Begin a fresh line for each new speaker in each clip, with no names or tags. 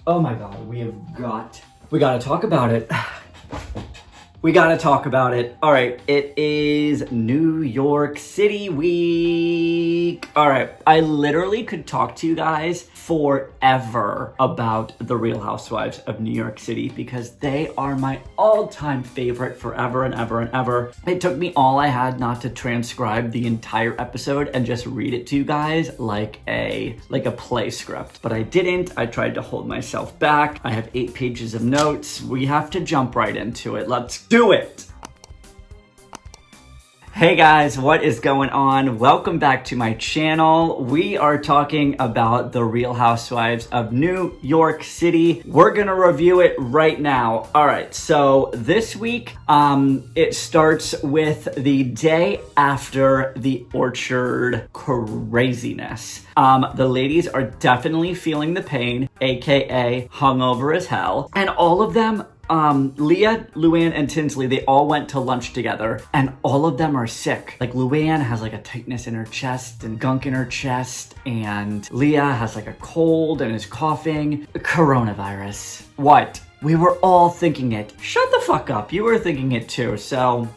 Oh my God, we gotta talk about it. We gotta talk about it. All right, it is New York City week. All right, I literally could talk to you guys forever about the Real Housewives of New York City because they are my all-time favorite forever and ever and ever. It took me all I had not to transcribe the entire episode and just read it to you guys like a play script, but I didn't. I tried to hold myself back. I have 8 pages of notes. We have to jump right into it. Let's do it. Hey guys, what is going on? Welcome back to my channel. We are talking about the Real Housewives of New York City. We're gonna review it right now. All right, so this week, it starts with the day after the Orchard craziness. The ladies are definitely feeling the pain, aka hungover as hell, and all of them, Leah, Luann, and Tinsley, they all went to lunch together, and all of them are sick. Like, Luann has like a tightness in her chest and gunk in her chest, and Leah has like a cold and is coughing. Coronavirus. What? We were all thinking it. Shut the fuck up. You were thinking it too, so,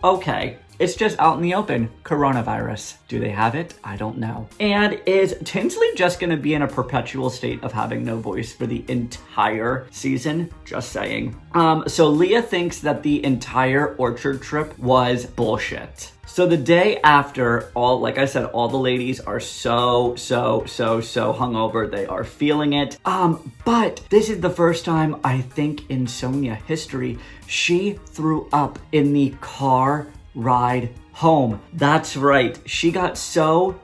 okay. It's just out in the open. Coronavirus. Do they have it? I don't know. And is Tinsley just gonna be in a perpetual state of having no voice for the entire season? Just saying. So Leah thinks that the entire Orchard trip was bullshit. So the day after, like I said, all the ladies are so hungover. They are feeling it. But this is the first time, I think, in Sonia history, she threw up in the car ride home. That's right. She got so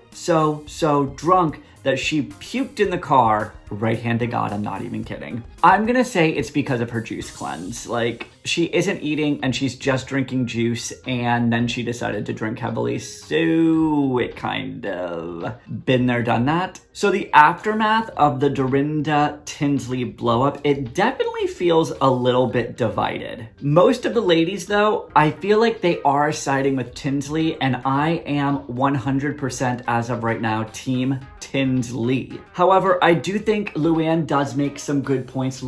drunk that she puked in the car. Right hand to God, I'm not even kidding. I'm gonna say it's because of her juice cleanse. Like, she isn't eating and she's just drinking juice, and then she decided to drink heavily, so it kind of been there, done that. So the aftermath of the Dorinda Tinsley blow up, it definitely feels a little bit divided. Most of the ladies though, I feel like they are siding with Tinsley, and I am 100% as of right now team Tinsley. However, I do think Luann does make some good points.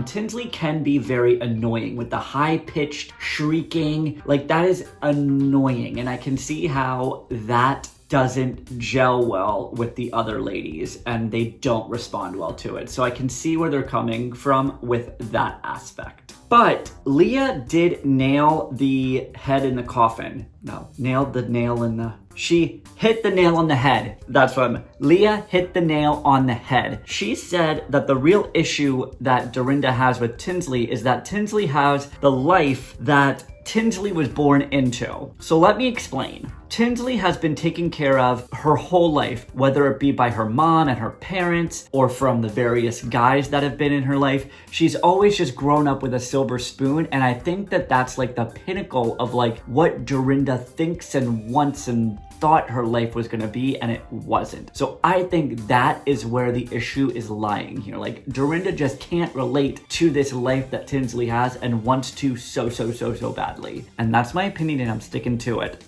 Tinsley can be very annoying with the high-pitched shrieking. Like, that is annoying, and I can see how that doesn't gel well with the other ladies, and they don't respond well to it. So I can see where they're coming from with that aspect. But Leah did nail the head in the coffin. No, nailed the nail in the... She hit the nail on the head. That's what Leah hit the nail on the head. She said that the real issue that Dorinda has with Tinsley is that Tinsley has the life that Tinsley was born into. So let me explain. Tinsley has been taken care of her whole life, whether it be by her mom and her parents or from the various guys that have been in her life. She's always just grown up with a silver spoon, and I think that that's like the pinnacle of like what Dorinda thinks and wants and thought her life was gonna be, and it wasn't. So I think that is where the issue is lying here. Like, Dorinda just can't relate to this life that Tinsley has and wants to so badly. And that's my opinion, and I'm sticking to it.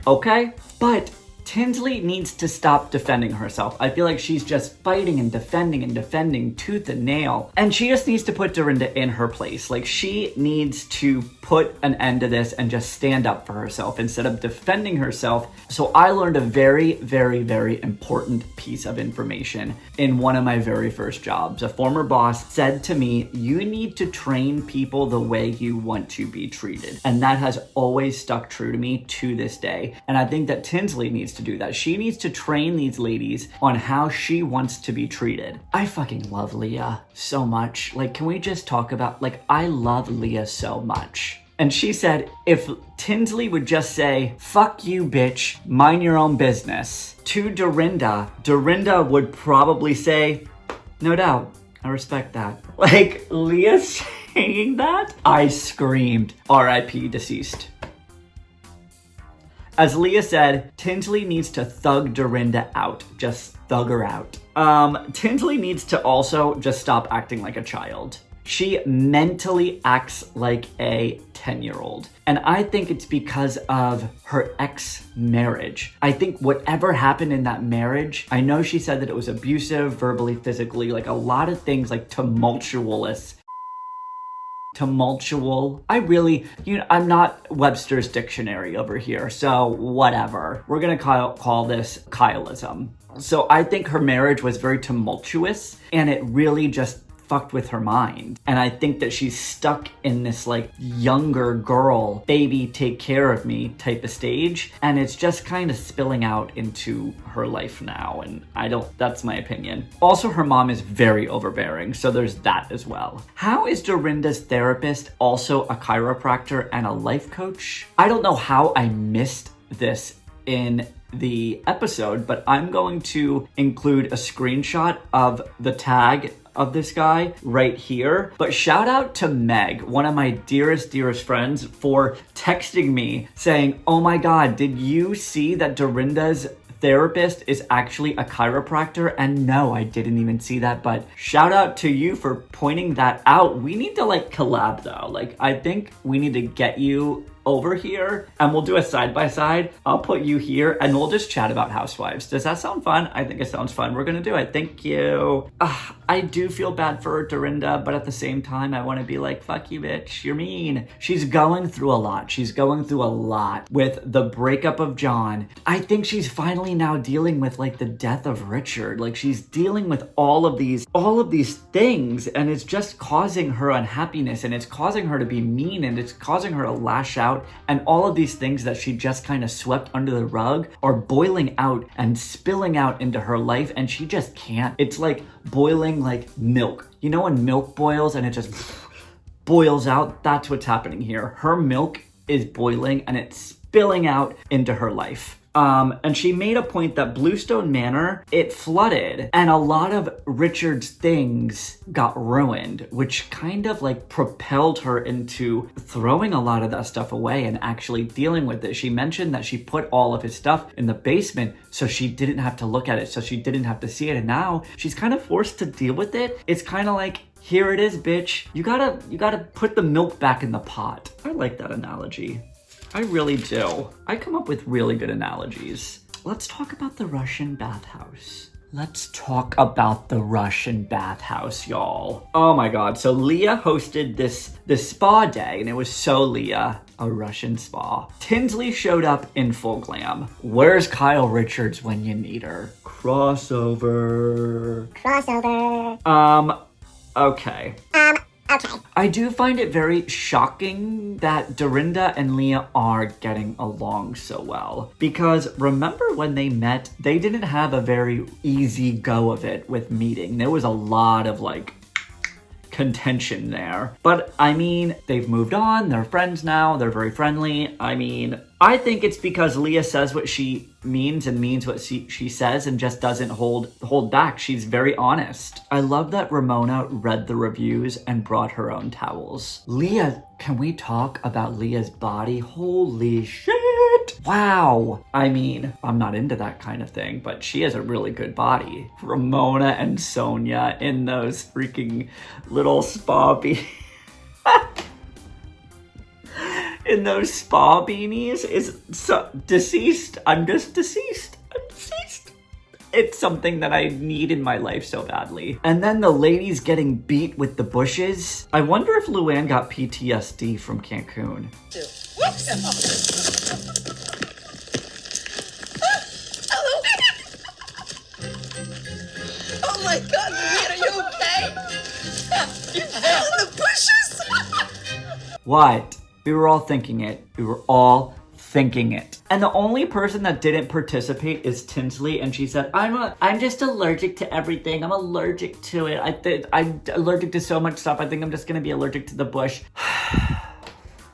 Okay? But Tinsley needs to stop defending herself. I feel like she's just fighting and defending tooth and nail. And she just needs to put Dorinda in her place. Like, she needs to put an end to this and just stand up for herself instead of defending herself. So I learned a very important piece of information in one of my very first jobs. A former boss said to me, you need to train people the way you want to be treated. And that has always stuck true to me to this day. And I think that Tinsley needs to do that. She needs to train these ladies on how she wants to be treated. I fucking love Leah so much. Like, can we just talk about, like, I love Leah so much. And she said, if Tinsley would just say, fuck you, bitch, mind your own business, to Dorinda, Dorinda would probably say, no doubt, I respect that. Like, Leah saying that? I screamed, R.I.P. deceased. As Leah said, Tinsley needs to thug Dorinda out. Just thug her out. Tinsley needs to also just stop acting like a child. She mentally acts like a 10-year-old. And I think it's because of her ex-marriage. I think whatever happened in that marriage, I know she said that it was abusive, verbally, physically, like a lot of things, like tumultuous. I'm not Webster's dictionary over here, so whatever. We're gonna call this Kyleism. So I think her marriage was very tumultuous, and it really just fucked with her mind. And I think that she's stuck in this like younger girl, baby, take care of me type of stage. And it's just kind of spilling out into her life now. And that's my opinion. Also, her mom is very overbearing. So there's that as well. How is Dorinda's therapist also a chiropractor and a life coach? I don't know how I missed this in the episode, but I'm going to include a screenshot of the tag of this guy right here. But shout out to Meg, one of my dearest friends, for texting me saying, oh my God, did you see that Dorinda's therapist is actually a chiropractor? And no, I didn't even see that, but shout out to you for pointing that out. We need to like collab though. Like, I think we need to get you over here and we'll do a side-by-side. I'll put you here and we'll just chat about Housewives. Does that sound fun? I think it sounds fun. We're gonna do it. Thank you. I do feel bad for Dorinda, but at the same time, I want to be like, fuck you, bitch. You're mean. She's going through a lot. She's going through a lot with the breakup of John. I think she's finally now dealing with like the death of Richard. Like she's dealing with all of these things, and it's just causing her unhappiness, and it's causing her to be mean, and it's causing her to lash out. And all of these things that she just kind of swept under the rug are boiling out and spilling out into her life, and she just can't. It's like boiling like milk. You know when milk boils and it just boils out? That's what's happening here. Her milk is boiling and it's spilling out into her life. And she made a point that Bluestone Manor, it flooded and a lot of Richard's things got ruined, which kind of like propelled her into throwing a lot of that stuff away and actually dealing with it. She mentioned that she put all of his stuff in the basement so she didn't have to look at it, so she didn't have to see it. And now she's kind of forced to deal with it. It's kind of like, here it is, bitch. You gotta put the milk back in the pot. I like that analogy. I really do. I come up with really good analogies. Let's talk about the Russian bathhouse. Let's talk about the Russian bathhouse, y'all. Oh my God. So Leah hosted this spa day, and it was so Leah, a Russian spa. Tinsley showed up in full glam. Where's Kyle Richards when you need her? Crossover. Okay.
Okay.
I do find it very shocking that Dorinda and Leah are getting along so well. Because remember when they met, they didn't have a very easy go of it with meeting. There was a lot of like contention there. But I mean, they've moved on, they're friends now, they're very friendly. I mean, I think it's because Leah says what she means and means what she says and just doesn't hold back. She's very honest. I love that Ramona read the reviews and brought her own towels. Leah, can we talk about Leah's body? Holy shit. Wow. I mean, I'm not into that kind of thing, but she has a really good body. Ramona and Sonia in those freaking little spa in those spa beanies is so deceased. I'm just deceased. I'm deceased. It's something that I need in my life so badly. And then the ladies getting beat with the bushes. I wonder if Luann got PTSD from Cancun.
Oh my God, Luann, are you okay? You fell in the bushes.
What? We were all thinking it. We were all thinking it. And the only person that didn't participate is Tinsley, and she said, I'm just allergic to everything. I'm allergic to it. I'm allergic to so much stuff. I think I'm just gonna be allergic to the bush.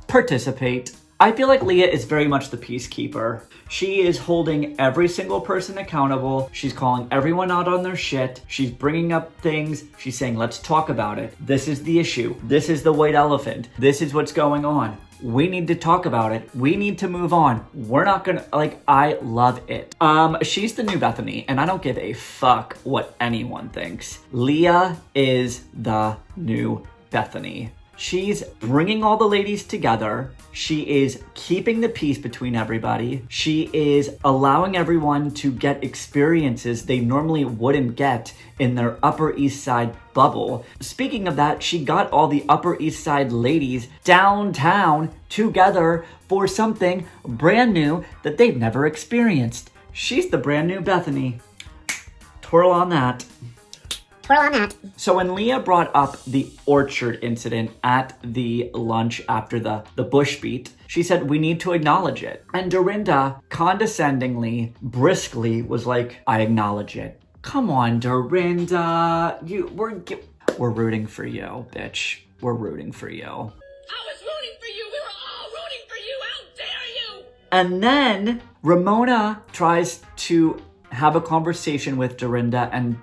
Participate. I feel like Leah is very much the peacekeeper. She is holding every single person accountable. She's calling everyone out on their shit. She's bringing up things. She's saying, let's talk about it. This is the issue. This is the white elephant. This is what's going on. We need to talk about it. We need to move on. We're not gonna, like, I love it. She's the new Bethany, and I don't give a fuck what anyone thinks. Leah is the new Bethany. She's bringing all the ladies together. She is keeping the peace between everybody. She is allowing everyone to get experiences they normally wouldn't get in their Upper East Side bubble. Speaking of that, she got all the Upper East Side ladies downtown together for something brand new that they've never experienced. She's the brand new Bethany. Twirl on that. So when Leah brought up the orchard incident at the lunch after the bush beat, she said, we need to acknowledge it. And Dorinda condescendingly, briskly was like, I acknowledge it. Come on, Dorinda. We're rooting for you, bitch. We're rooting for you.
I was rooting for you. We were all rooting for you. How dare you?
And then Ramona tries to have a conversation with Dorinda and,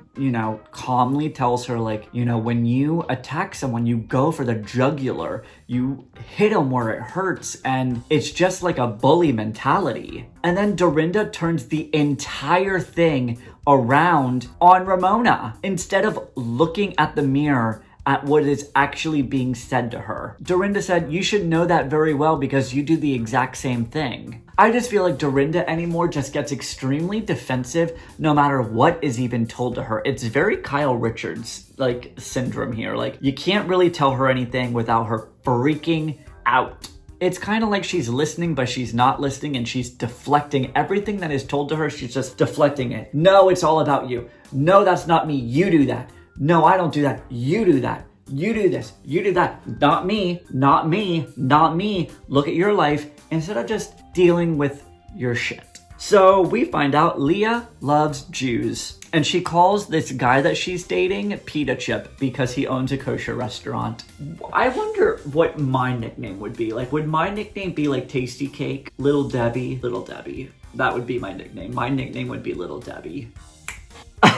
calmly tells her, like, when you attack someone, you go for the jugular. You hit them where it hurts. And it's just like a bully mentality. And then Dorinda turns the entire thing around on Ramona instead of looking at the mirror at what is actually being said to her. Dorinda said, you should know that very well because you do the exact same thing. I just feel like Dorinda anymore just gets extremely defensive no matter what is even told to her. It's very Kyle Richards syndrome here. Like, you can't really tell her anything without her freaking out. It's kind of like she's listening, but she's not listening, and she's deflecting everything that is told to her. She's just deflecting it. No, it's all about you. No, that's not me. You do that. No, I don't do that. You do that. You do this. You do that. Not me. Not me. Not me. Look at your life instead of just dealing with your shit. So we find out Leah loves Jews. And she calls this guy that she's dating Pita Chip because he owns a kosher restaurant. I wonder what my nickname would be. Like, would my nickname be like Tasty Cake? Little Debbie? Little Debbie. That would be my nickname. My nickname would be Little Debbie.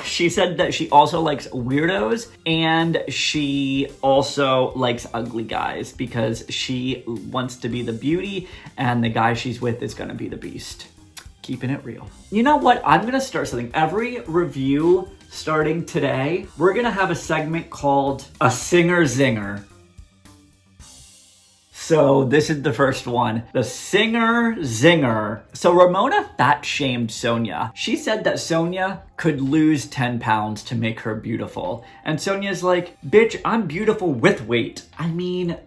She said that she also likes weirdos and she also likes ugly guys because she wants to be the beauty and the guy she's with is going to be the beast. Keeping it real. You know what? I'm going to start something. Every review starting today, we're going to have a segment called a Singerzinger. So this is the first one, the Singerzinger. So Ramona fat shamed Sonia. She said that Sonia could lose 10 pounds to make her beautiful. And Sonia's like, bitch, I'm beautiful with weight. I mean,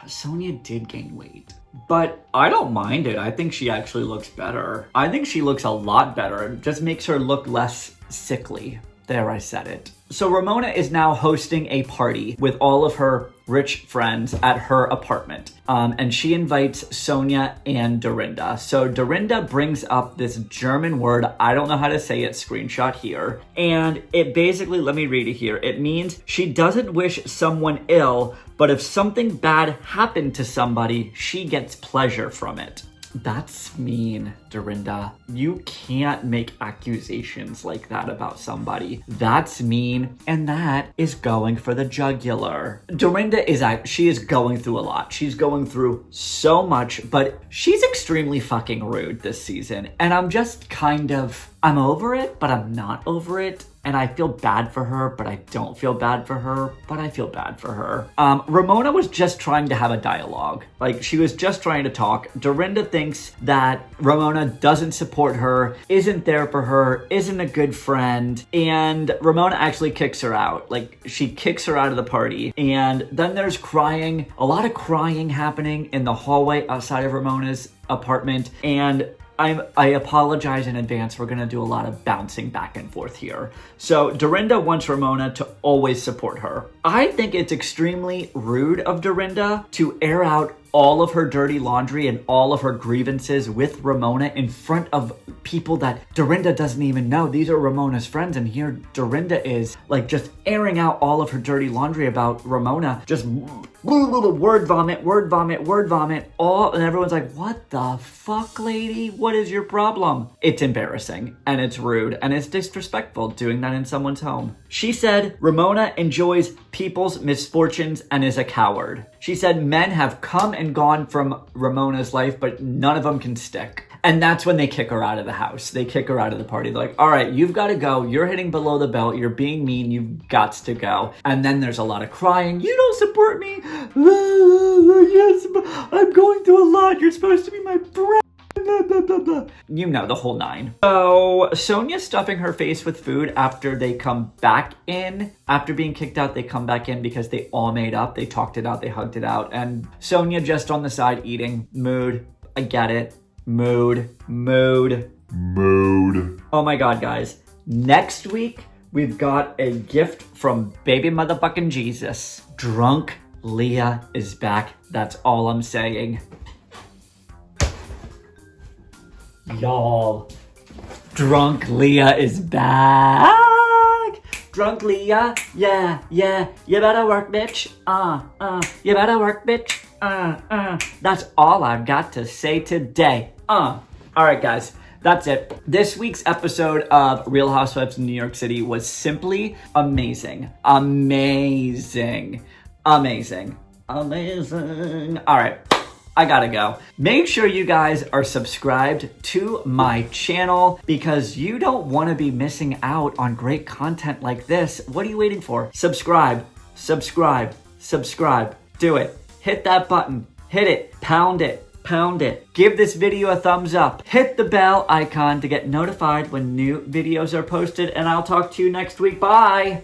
Sonia did gain weight. But I don't mind it. I think she actually looks better. I think she looks a lot better. It just makes her look less sickly. There, I said it. So Ramona is now hosting a party with all of her rich friends at her apartment. And she invites Sonia and Dorinda. So Dorinda brings up this German word. I don't know how to say it. Screenshot here. And it basically, let me read it here. It means she doesn't wish someone ill, but if something bad happened to somebody, she gets pleasure from it. That's mean, Dorinda. You can't make accusations like that about somebody. That's mean, and that is going for the jugular. Dorinda she is going through a lot. She's going through so much, but she's extremely fucking rude this season. And I'm just I'm over it, but I'm not over it. And I feel bad for her, but I don't feel bad for her, but I feel bad for her. Ramona was just trying to have a dialogue. Like, she was just trying to talk. Dorinda thinks that Ramona doesn't support her, isn't there for her, isn't a good friend. And Ramona actually kicks her out. Like, she kicks her out of the party. And then there's crying, a lot of crying happening in the hallway outside of Ramona's apartment. And I apologize in advance. We're going to do a lot of bouncing back and forth here. So Dorinda wants Ramona to always support her. I think it's extremely rude of Dorinda to air out all of her dirty laundry and all of her grievances with Ramona in front of people that Dorinda doesn't even know. These are Ramona's friends, and here Dorinda is like just airing out all of her dirty laundry about Ramona, just word vomit, all, and everyone's like, what the fuck, lady? What is your problem? It's embarrassing, and it's rude, and it's disrespectful doing that in someone's home. She said Ramona enjoys people's misfortunes and is a coward. She said men have come and gone from Ramona's life, but none of them can stick. And that's when they kick her out of the house. They kick her out of the party. They're like, all right, you've got to go. You're hitting below the belt. You're being mean. You've got to go. And then there's a lot of crying. You don't support me. Yes, I'm going through a lot. You're supposed to be my friend. Blah, blah, blah, blah. You know, the whole nine. So Sonia's stuffing her face with food after they come back in. After being kicked out, they come back in because they all made up. They talked it out. They hugged it out. And Sonia just on the side eating. Mood. I get it. Mood. Oh my God, guys. Next week, we've got a gift from baby motherfucking Jesus. Drunk Leah is back. That's all I'm saying. Y'all, Drunk Leah is back. Drunk Leah, yeah, you better work, bitch. You better work, bitch. That's all I've got to say today. All right, guys, that's it. This week's episode of Real Housewives of New York City was simply amazing. Amazing. All right. I gotta go. Make sure you guys are subscribed to my channel because you don't want to be missing out on great content like this. What are you waiting for? Subscribe. Do it. Hit that button. Hit it. Pound it. Give this video a thumbs up. Hit the bell icon to get notified when new videos are posted, and I'll talk to you next week. Bye.